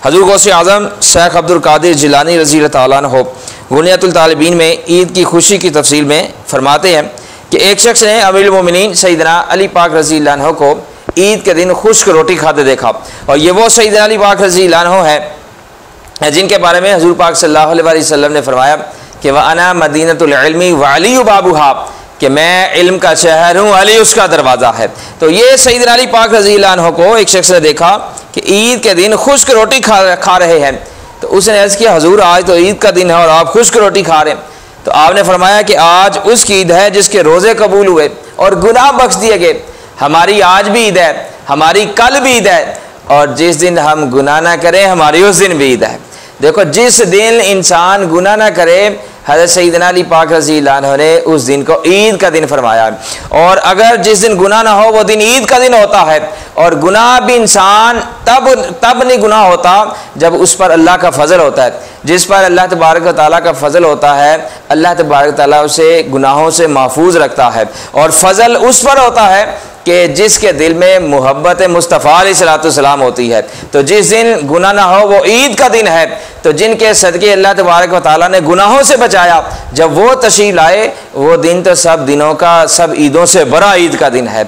हज़रत गौसे आज़म शेख अब्दुल कादिर जिलानी रज़ी अल्लाह तआला अन्हु गुनियतुल तालिबीन में ईद की खुशी की तफसील में फरमाते हैं कि एक शख्स ने अमीरुल मोमिनीन सैयदना अली पाक रज़ी अल्लाह अन्हु को ईद के दिन खुश्क रोटी खाते देखा। और ये वो सैयदना अली पाक रज़ी अल्लाह अन्हु है जिनके बारे में हुज़ूर पाक सल्लल्लाहु अलैहि वसल्लम ने फरमाया कि वह अना मदीनतुल इल्मी व अली बाबूहा, कि मैं इल्म का शहर हूँ, अली उसका दरवाज़ा है। तो ये सैयदना अली पाक रज़ी अल्लाह अन्हु को एक शख्स ने देखा कि ईद के दिन खुश्क रोटी खा रहे हैं। तो उसने अर्ज़ किया, हुज़ूर आज तो ईद का दिन है और आप खुश्क रोटी खा रहे हैं। तो आपने फरमाया कि आज उसकी ईद है जिसके रोज़े कबूल हुए और गुनाह बख्श दिए गए। हमारी आज भी ईद है, हमारी कल भी ईद है, और जिस दिन हम गुनाह ना करें हमारी उस दिन भी ईद है। देखो, जिस दिन इंसान गुनाह ना करे, हज़रत सैयदना अली पाक रज़ी अल्लाह अन्हु ने उस दिन को ईद का दिन फरमाया। और अगर जिस दिन गुनाह ना हो वो दिन ईद का दिन होता है। और गुनाह भी इंसान तब नहीं गुनाह होता जब उस पर अल्लाह का फजल होता है। जिस पर अल्लाह तबारक व तआला का फजल होता है, अल्लाह तबारक व तआला उसे गुनाहों से महफूज रखता है। और फजल उस पर होता है कि जिसके दिल में मोहब्बत मुस्तफ़ा अलैहिस्सलाम होती है। तो जिस दिन गुनाह ना हो वो ईद का दिन है। तो जिनके सदके अल्लाह तबारक व तआला ने गुनाहों से बचाया, जब वो तशरीफ लाए, वो दिन तो सब दिनों का, सब ईदों से बड़ा ईद का दिन है।